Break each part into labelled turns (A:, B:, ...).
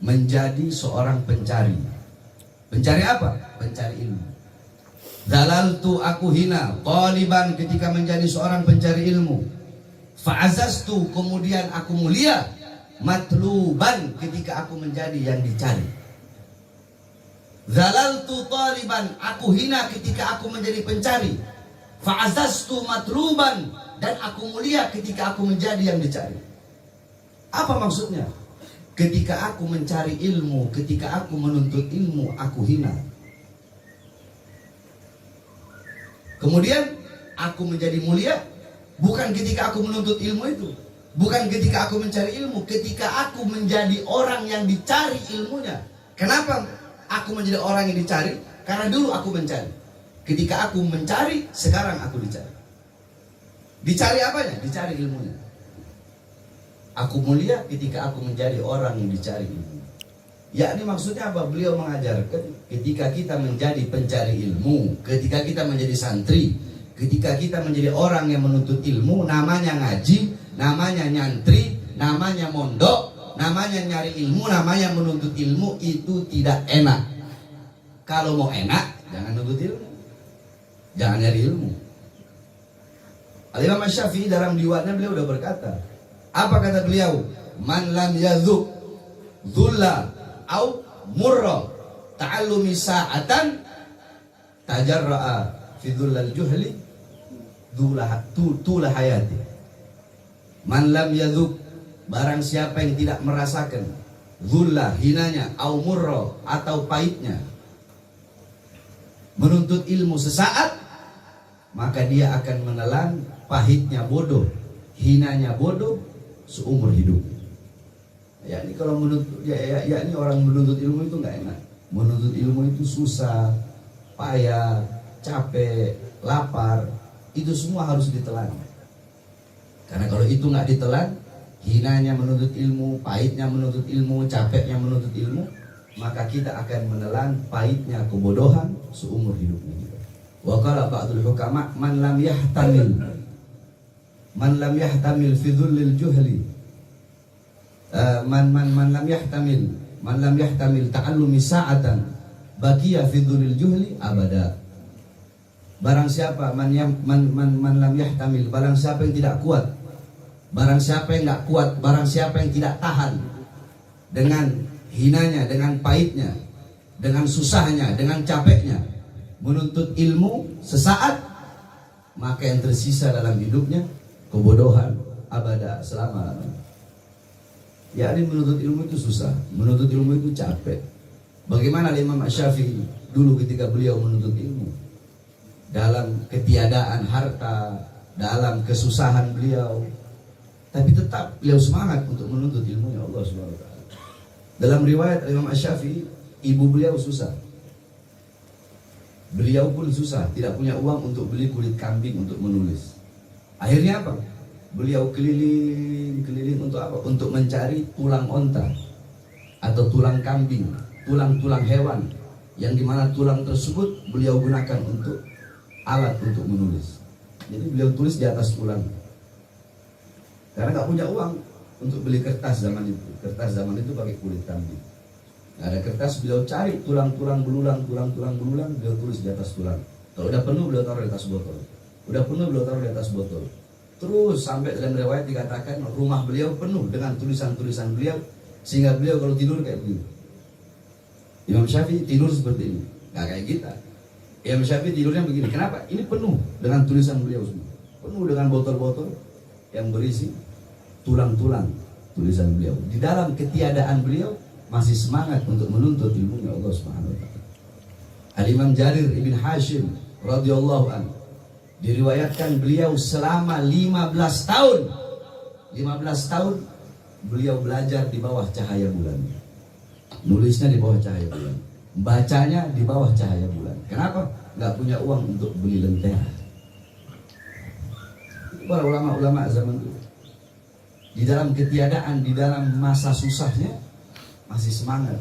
A: menjadi seorang pencari. Pencari apa? Pencari ilmu. Dalaltu, aku hina, qaliban, ketika menjadi seorang pencari ilmu. Fa'azastu, kemudian aku mulia, matluban, ketika aku menjadi yang dicari. Dalaltu qaliban, aku hina ketika aku menjadi pencari. Fa'azastu matluban, dan aku mulia ketika aku menjadi yang dicari. Apa maksudnya? Ketika aku mencari ilmu, ketika aku menuntut ilmu, aku hina. Kemudian aku menjadi mulia bukan ketika aku menuntut ilmu itu, bukan ketika aku mencari ilmu, ketika aku menjadi orang yang dicari ilmunya. Kenapa aku menjadi orang yang dicari? Karena dulu aku mencari. Ketika aku mencari, sekarang aku dicari. Dicari apanya? Dicari ilmunya. Aku mulia ketika aku menjadi orang yang dicari ilmu. Yakni maksudnya apa? Beliau mengajarkan ketika kita menjadi pencari ilmu, ketika kita menjadi santri, ketika kita menjadi orang yang menuntut ilmu, namanya ngaji, namanya nyantri, namanya mondok, namanya nyari ilmu, namanya menuntut ilmu, itu tidak enak. Kalau mau enak, jangan menuntut ilmu, jangan nyari ilmu. Al-Imam Syafi'i dalam diwannya beliau udah berkata, apa kata beliau? Man lam yazuk dhulla au murra ta'allumi sa'atan tajarra'a fi dhullal juhli tula hayati. Man lam yadhuk, barang siapa yang tidak merasakan dhulla, hinanya, au murra, atau pahitnya menuntut ilmu sesaat, maka dia akan menelan pahitnya bodoh, hinanya bodoh seumur hidup. Ya ini kalau menuntut, ya ini orang menuntut ilmu itu nggak enak. Menuntut ilmu itu susah, payah, capek, lapar, itu semua harus ditelan. Karena kalau itu nggak ditelan, hinanya menuntut ilmu, pahitnya menuntut ilmu, capeknya menuntut ilmu, maka kita akan menelan pahitnya kebodohan seumur hidupnya kita. Wa qala ba'dul hukama man lam yahtamil fi dhullil juhli man lam yahtamil ta'allumi sa'atan baqiya fi dhulil juhli abada. Barang siapa man lam yahtamil, barang siapa yang tidak kuat, barang siapa yang enggak kuat, barang siapa yang tidak tahan dengan hinanya, dengan pahitnya, dengan susahnya, dengan capeknya menuntut ilmu sesaat, maka yang tersisa dalam hidupnya kebodohan abada, selama-lamanya. Ya, ini menuntut ilmu itu susah, menuntut ilmu itu capek. Bagaimana Imam Syafi'i dulu ketika beliau menuntut ilmu, dalam ketiadaan harta, dalam kesusahan beliau, tapi tetap beliau semangat untuk menuntut ilmunya Allah Subhanahu wa taala. Dalam riwayat Imam Syafi'i, ibu beliau susah, beliau pun susah, tidak punya uang untuk beli kulit kambing untuk menulis. Akhirnya apa? Beliau keliling untuk apa? Untuk mencari tulang onta atau tulang kambing, tulang-tulang hewan, yang dimana tulang tersebut beliau gunakan untuk alat untuk menulis. Jadi beliau tulis di atas tulang, karena nggak punya uang untuk beli kertas zaman itu. Kertas zaman itu pakai kulit kambing. Nggak ada kertas, beliau cari tulang-tulang belulang, beliau tulis di atas tulang. Kalau udah penuh beliau taruh di atas botol. Udah penuh beliau taruh di atas botol. Terus sampai dalam riwayat dikatakan rumah beliau penuh dengan tulisan-tulisan beliau, sehingga beliau kalau tidur kayak begini. Imam Syafi'i tidur seperti ini, nggak kayak kita. Imam Syafi'i tidurnya begini. Kenapa? Ini penuh dengan tulisan beliau semua, penuh dengan botol-botol yang berisi tulang-tulang tulisan beliau. Di dalam ketiadaan beliau masih semangat untuk menuntut ilmunya Allah Subhanahu wa taala. Al-Imam Jarir ibn Hashim radhiyallahu anhu, diriwayatkan beliau selama 15 tahun beliau belajar di bawah cahaya bulan. Nulisnya di bawah cahaya bulan, bacanya di bawah cahaya bulan. Kenapa? Nggak punya uang untuk beli lentera. Para ulama-ulama zaman dulu, di dalam ketiadaan, di dalam masa susahnya, masih semangat,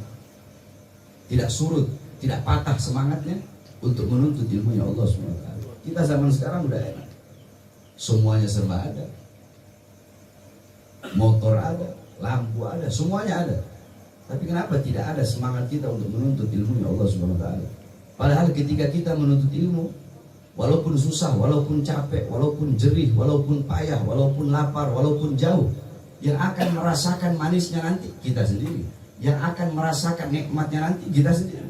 A: tidak surut, tidak patah semangatnya untuk menuntut ilmunya Allah SWT. Kita zaman sekarang udah enak, semuanya serba ada, motor ada, lampu ada, semuanya ada. Tapi kenapa tidak ada semangat kita untuk menuntut ilmunya Allah Subhanahu wa taala? Padahal ketika kita menuntut ilmu, walaupun susah, walaupun capek, walaupun jerih, walaupun payah, walaupun lapar, walaupun jauh, yang akan merasakan manisnya nanti kita sendiri, yang akan merasakan nikmatnya nanti kita sendiri.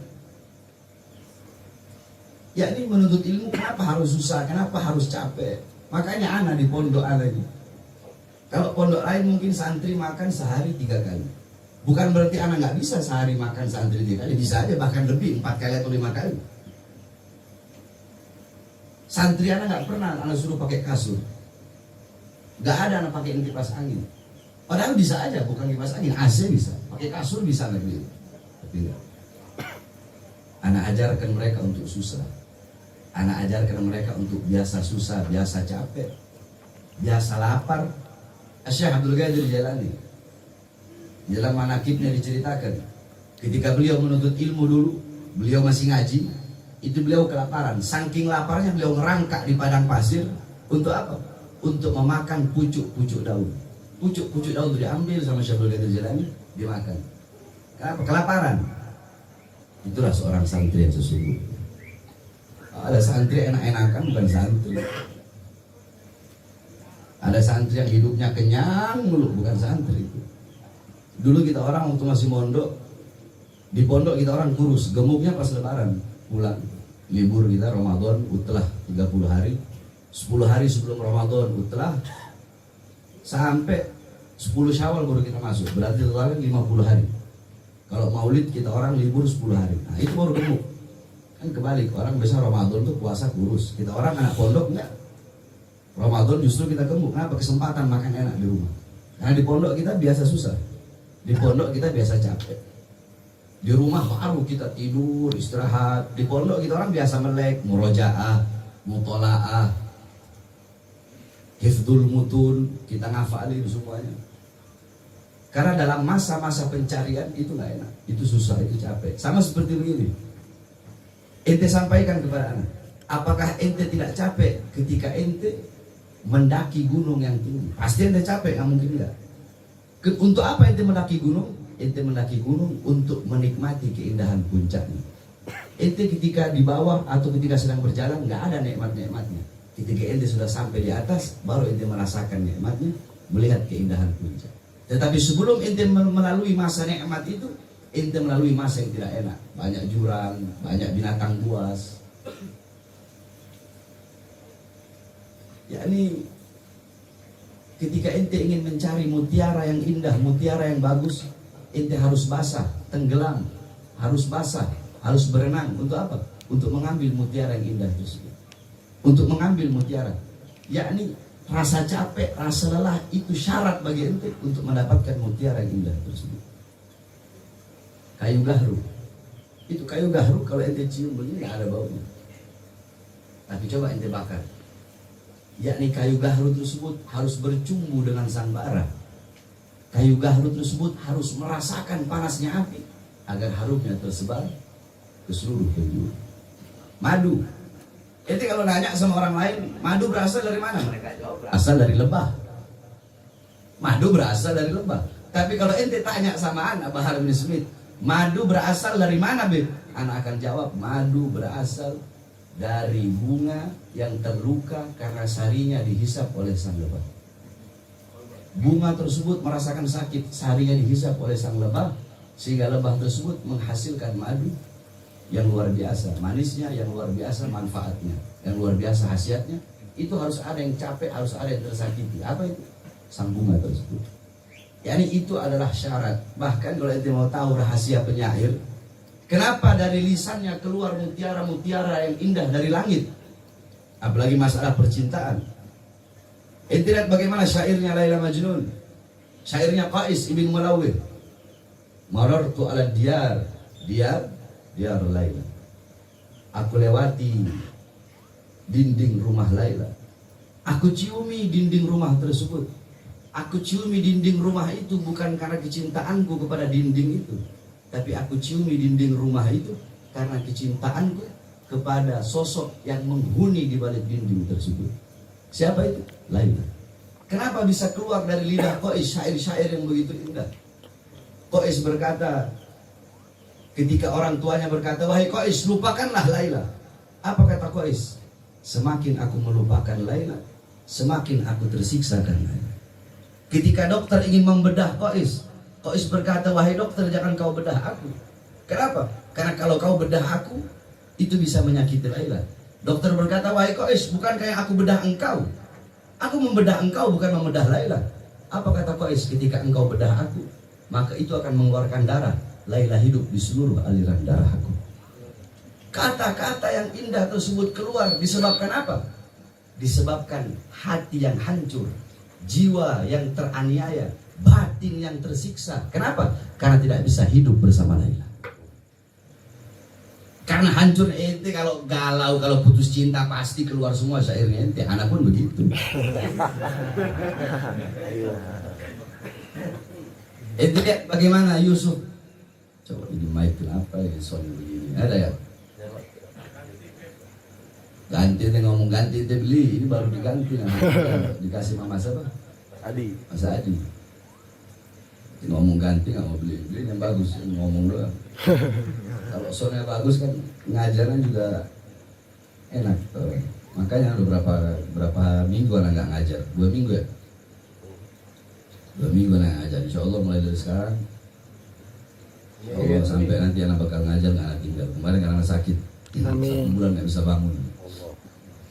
A: Yakni menuntut ilmu kenapa harus susah, kenapa harus capek? Makanya anak di pondok anak ini. Kalau pondok lain mungkin santri makan sehari 3 kali. Bukan berarti anak nggak bisa sehari makan santri 3 kali, bisa aja bahkan lebih 4 kali atau 5 kali. Santri anak nggak pernah anak suruh pakai kasur, nggak ada anak pakai kipas angin. Padahal bisa aja, bukan kipas angin, AC bisa, pakai kasur bisa nggak gitu. Tapi enggak. Anak ajarkan mereka untuk susah. Anak ajarkan mereka untuk biasa susah, biasa capek, biasa lapar. Syekh Abdul Qadir Jailani dalam manaqibnya diceritakan, ketika beliau menuntut ilmu dulu, beliau masih ngaji, itu beliau kelaparan. Saking laparnya beliau ngerangkak di padang pasir untuk apa? Untuk memakan pucuk-pucuk daun. Pucuk-pucuk daun itu diambil sama Syekh Abdul Qadir Jailani, dimakan. Kenapa? Kelaparan. Itulah seorang santri yang sesungguhnya. Ada santri enak-enakan, bukan santri. Ada santri yang hidupnya kenyang mulu, bukan santri. Dulu kita orang waktu masih mondok, di pondok kita orang kurus, gemuknya pas lebaran, pulang libur kita Ramadan, utlah 30 hari, 10 hari sebelum Ramadan utlah, sampai 10 Syawal baru kita masuk, berarti totalnya 50 hari. Kalau maulid kita orang libur 10 hari, nah itu baru gemuk. Kan kebalik, orang biasa Ramadan tuh puasa kurus, kita orang anak pondok enggak. Ramadan justru kita gemuk, kenapa? Kesempatan makan enak di rumah. Karena di pondok kita biasa susah, di pondok kita biasa capek. Di rumah baru kita tidur, istirahat. Di pondok kita orang biasa melek, murojaah, mutolaah, hifdzul mutun, kita ngafalin semuanya. Karena dalam masa-masa pencarian itu nggak enak, itu susah, itu capek. Sama seperti begini. Ente sampaikan kepada anak, apakah ente tidak capek ketika ente mendaki gunung yang tinggi? Pasti ente capek, nggak mungkin enggak. Untuk apa ente mendaki gunung? Ente mendaki gunung untuk menikmati keindahan puncaknya. Ente ketika di bawah atau ketika sedang berjalan nggak ada nikmat-nikmatnya. Ketika ente sudah sampai di atas, baru ente merasakan nikmatnya, melihat keindahan puncak. Tetapi sebelum ente melalui masa nikmat itu, ente melalui masa yang tidak enak. Banyak jurang, banyak binatang buas. Yakni ketika ente ingin mencari mutiara yang indah, mutiara yang bagus, ente harus basah, tenggelam, harus basah, harus berenang. Untuk apa? Untuk mengambil mutiara yang indah tersebut. Untuk mengambil mutiara. Yakni rasa capek, rasa lelah itu syarat bagi ente untuk mendapatkan mutiara yang indah tersebut. Kayu gahru. Itu kayu gahru kalau ente cium begini nggak ada baunya. Tapi coba ente bakar. Yakni kayu gahru tersebut harus bercumbu dengan sang bara. Kayu gahru tersebut harus merasakan panasnya api agar harumnya tersebar ke seluruh penjuru. Madu. Ente kalau nanya sama orang lain, madu berasal dari mana? Mereka jawab berasal dari lebah. Madu berasal dari lebah. Tapi kalau ente tanya sama anak Bahar bin Smith, madu berasal dari mana, Beb? Anak akan jawab, madu berasal dari bunga yang terluka karena sarinya dihisap oleh sang lebah. Bunga tersebut merasakan sakit, sarinya dihisap oleh sang lebah, sehingga lebah tersebut menghasilkan madu yang luar biasa, manisnya yang luar biasa, manfaatnya yang luar biasa, khasiatnya. Itu harus ada yang capek, harus ada yang tersakiti. Apa itu? Sang bunga tersebut. Yani itu adalah syarat. Bahkan kalau ente mau tahu rahasia penyair, kenapa dari lisannya keluar mutiara-mutiara yang indah dari langit? Apalagi masalah percintaan. Ente lihat bagaimana syairnya Laila Majnun, syairnya Qais ibn Mulawih. Marartu ala diyar Laila. Aku lewati dinding rumah Laila. Aku ciumi dinding rumah tersebut. Aku ciumi dinding rumah itu bukan karena kecintaanku kepada dinding itu, tapi aku ciumi dinding rumah itu karena kecintaanku kepada sosok yang menghuni di balik dinding tersebut. Siapa itu? Laila. Kenapa bisa keluar dari lidah Qais syair-syair yang begitu indah? Qais berkata, ketika orang tuanya berkata, wahai Qais, lupakanlah Laila. Apa kata Qais? Semakin aku melupakan Laila, semakin aku tersiksa karena Laila. Ketika dokter ingin membedah Qais, Qais berkata, wahai dokter, jangan kau bedah aku. Kenapa? Karena kalau kau bedah aku, itu bisa menyakiti Laila. Dokter berkata, wahai Qais, bukankah yang aku bedah engkau? Aku membedah engkau, bukan membedah Laila. Apa kata Qais? Ketika engkau bedah aku, maka itu akan mengeluarkan darah. Laila hidup di seluruh aliran darah aku. Kata-kata yang indah tersebut keluar disebabkan apa? Disebabkan hati yang hancur, jiwa yang teraniaya, batin yang tersiksa. Kenapa? Karena tidak bisa hidup bersama Laila. Karena hancur ente, kalau galau, kalau putus cinta pasti keluar semua syairnya ente. Anak pun begitu. Ente lihat bagaimana Yusuf. Coba ini mic kenapa ya soalnya begini. Ada ya? Ganti ente ngomong, ganti ente beli. Ini baru diganti. Dikasih mama siapa?
B: Adi.
A: Mas Adi. Ngomong ganti nggak mau beli. Beli yang bagus, ngomong doang. Kalau soalnya bagus kan ngajarnya juga enak. Makanya udah berapa minggu anak nggak ngajar? 2 minggu ya? 2 minggu anak ngajar. Insya Allah mulai dari sekarang. Allah sampai nanti anak bakal ngajar, nggak anak tinggal. Kemarin kan anak sakit, 1 bulan nggak bisa bangun.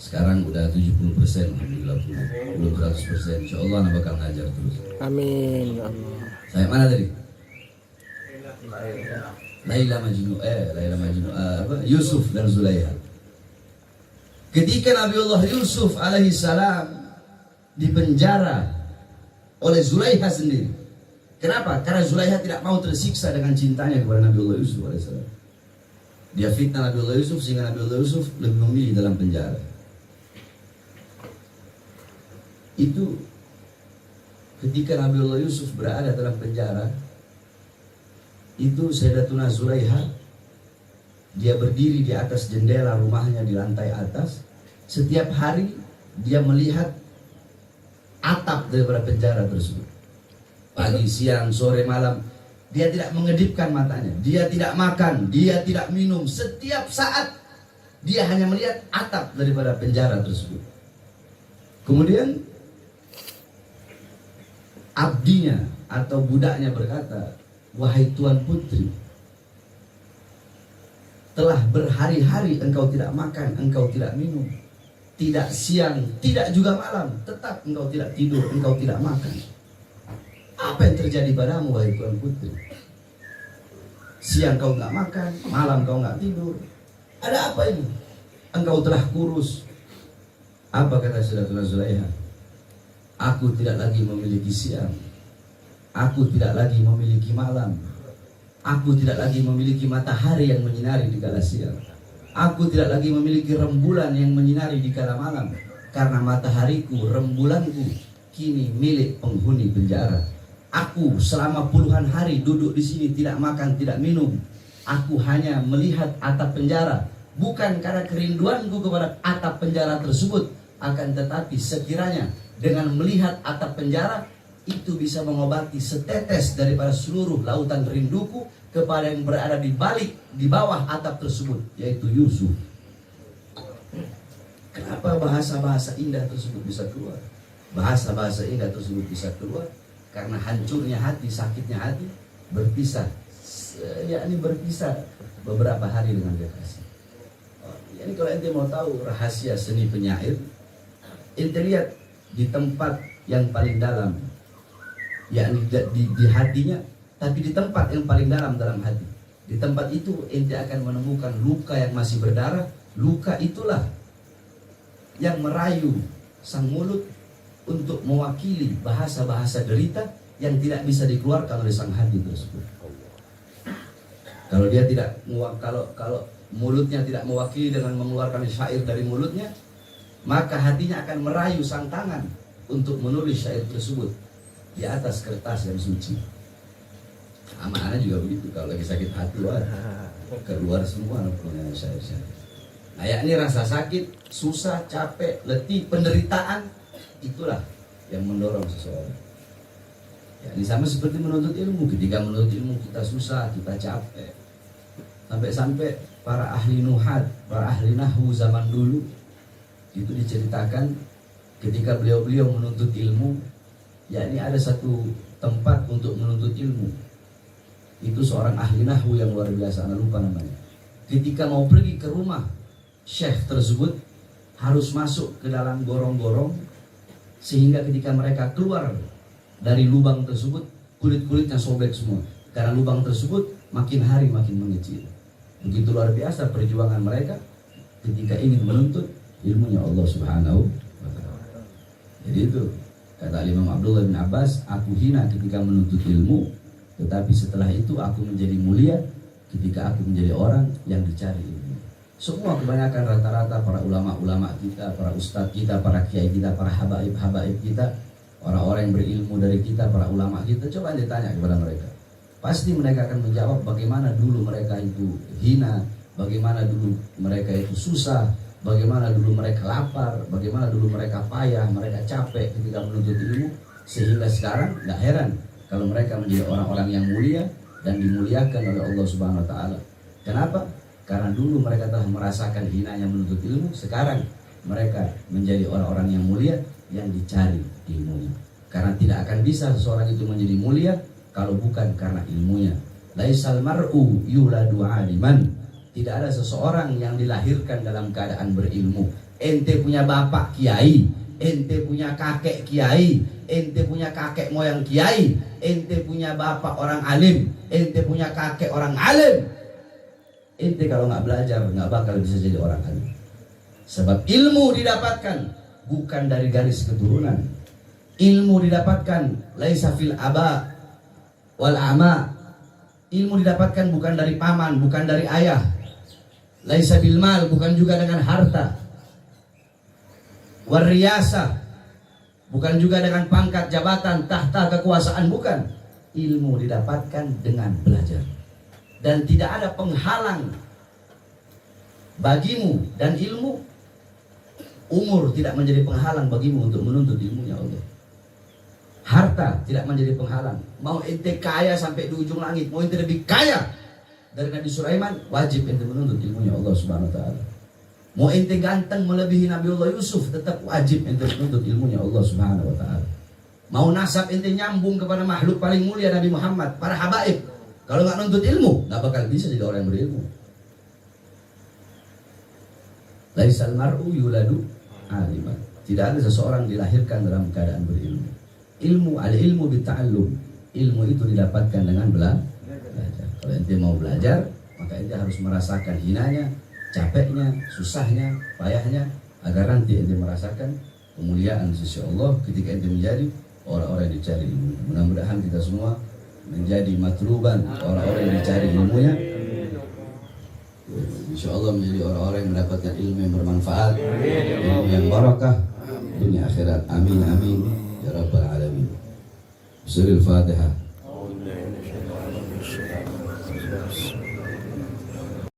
A: Sekarang udah 70%, alhamdulillah, belum 100%. Insya Allah anak bakal ngajar terus.
B: Amin.
A: Saya mana tadi? Laila Majnun, Yusuf dan Zulaiha. Ketika Nabiullah Yusuf alaihi salam dipenjara oleh Zulaiha sendiri. Kenapa? Karena Zulaiha tidak mau tersiksa dengan cintanya kepada Nabiullah Yusuf alaihi salam. Dia fitnah Nabiullah Yusuf sehingga Nabiullah Yusuf lebih memilih dalam penjara. Itu ketika Nabiullah Yusuf berada dalam penjara, itu Sayyidatuna Zulaiha, dia berdiri di atas jendela rumahnya di lantai atas. Setiap hari dia melihat atap daripada penjara tersebut. Pagi, siang, sore, malam, dia tidak mengedipkan matanya. Dia tidak makan, dia tidak minum. Setiap saat dia hanya melihat atap daripada penjara tersebut. Kemudian abdinya atau budaknya berkata, wahai Tuan Putri, telah berhari-hari engkau tidak makan, engkau tidak minum, tidak siang, tidak juga malam, tetap engkau tidak tidur, engkau tidak makan. Apa yang terjadi padamu, wahai Tuan Putri? Siang kau nggak makan, malam kau nggak tidur. Ada apa ini? Engkau telah kurus. Apa kata Sayyidatuna Zulaiha? Aku tidak lagi memiliki siang, aku tidak lagi memiliki malam, aku tidak lagi memiliki matahari yang menyinari di kala siang, aku tidak lagi memiliki rembulan yang menyinari di kala malam, karena matahariku, rembulanku kini milik penghuni penjara. Aku selama puluhan hari duduk di sini tidak makan, tidak minum. Aku hanya melihat atap penjara, bukan karena kerinduanku kepada atap penjara tersebut, akan tetapi sekiranya dengan melihat atap penjara itu bisa mengobati setetes daripada seluruh lautan rinduku kepada yang berada di balik, di bawah atap tersebut, yaitu Yusuf. Kenapa bahasa-bahasa indah tersebut bisa keluar? Bahasa-bahasa indah tersebut bisa keluar karena hancurnya hati, sakitnya hati, berpisah, yakni berpisah beberapa hari dengan kekasih. Jadi kalau ente mau tahu rahasia seni penyair, ente lihat di tempat yang paling dalam, yakni di hatinya, tapi di tempat yang paling dalam hati. Di tempat itu ente akan menemukan luka yang masih berdarah. Luka itulah yang merayu sang mulut untuk mewakili bahasa-bahasa derita yang tidak bisa dikeluarkan oleh sang hati tersebut. Kalau dia tidak, kalau mulutnya tidak mewakili dengan mengeluarkan syair dari mulutnya, maka hatinya akan merayu sang tangan untuk menulis syair tersebut di atas kertas yang suci. Anak-anak juga begitu, kalau lagi sakit hati, wah, keluar semua punya syair-syair. Nah, yakni rasa sakit, susah, capek, letih, penderitaan, itulah yang mendorong seseorang. Ya, ini sama seperti menuntut ilmu. Ketika menuntut ilmu kita susah, kita capek. Sampai-sampai para ahli nuhat, para ahli nahwu zaman dulu itu diceritakan ketika beliau-beliau menuntut ilmu, ya ini ada satu tempat untuk menuntut ilmu. Itu seorang ahli nahwu yang luar biasa, saya lupa namanya. Ketika mau pergi ke rumah syekh tersebut harus masuk ke dalam gorong-gorong, sehingga ketika mereka keluar dari lubang tersebut kulit-kulitnya sobek semua, karena lubang tersebut makin hari makin mengecil. Begitu luar biasa perjuangan mereka ketika ingin menuntut ilmunya Allah Subhanahu wa ta'ala. Jadi itu kata Imam Abdullah bin Abbas, aku hina ketika menuntut ilmu, tetapi setelah itu aku menjadi mulia ketika aku menjadi orang yang dicari ilmu. Semua kebanyakan rata-rata para ulama-ulama kita, para ustadz kita, para kiai kita, para habaib-habaib kita, orang-orang yang berilmu dari kita, para ulama kita, coba ditanya kepada mereka. Pasti mereka akan menjawab bagaimana dulu mereka itu hina, bagaimana dulu mereka itu susah, bagaimana dulu mereka lapar, bagaimana dulu mereka payah, mereka capek ketika menuntut ilmu, sehingga sekarang nggak heran kalau mereka menjadi orang-orang yang mulia dan dimuliakan oleh Allah Subhanahu wa ta'ala. Kenapa? Karena dulu mereka telah merasakan hinanya menuntut ilmu, sekarang mereka menjadi orang-orang yang mulia yang dicari ilmunya. Karena tidak akan bisa seseorang itu menjadi mulia kalau bukan karena ilmunya. Laisal mar'u yuladu aliman. Tidak ada seseorang yang dilahirkan dalam keadaan berilmu. Ente punya bapak kiai, ente punya kakek kiai, ente punya kakek moyang kiai, ente punya bapak orang alim, ente punya kakek orang alim. Ente kalau nggak belajar nggak bakal bisa jadi orang alim. Sebab ilmu didapatkan bukan dari garis keturunan. Ilmu didapatkan laisa fil aba wal ama. Ilmu didapatkan bukan dari paman, bukan dari ayah. Laisa bil mal, bukan juga dengan harta. Wariyasa, bukan juga dengan pangkat jabatan, tahta kekuasaan, bukan. Ilmu didapatkan dengan belajar. Dan tidak ada penghalang bagimu dan ilmu. Umur tidak menjadi penghalang bagimu untuk menuntut ilmunya Allah. Harta tidak menjadi penghalang. Mau ente kaya sampai di ujung langit, mau ente lebih kaya dari Nabi Sulaiman, wajib ente menuntut ilmunya Allah Subhanahu wa ta'ala. Mau ente ganteng melebihi Nabi Allah Yusuf, tetap wajib ente menuntut ilmunya Allah Subhanahu wa ta'ala. Mau nasab ente nyambung kepada makhluk paling mulia Nabi Muhammad, para habaib, kalau nggak nuntut ilmu, nggak bakal bisa jadi orang yang berilmu. Laisal mar'u yuladu aliman. Tidak ada seseorang dilahirkan dalam keadaan berilmu. Ilmu, al-ilmu bita'allum. Ilmu itu didapatkan dengan belajar. Kalau ente mau belajar, maka ente harus merasakan hinanya, capeknya, susahnya, payahnya, agar nanti ente merasakan kemuliaan sisi Allah ketika ente menjadi orang-orang yang dicari ilmu. Mudah-mudahan kita semua menjadi matluban, orang-orang yang dicari ilmunya. Insya Allah menjadi orang-orang yang mendapatkan ilmu yang bermanfaat, ilmu yang barakah, dunia akhirat. Amin amin ya rabbal alamin. Surah Al-Fatihah.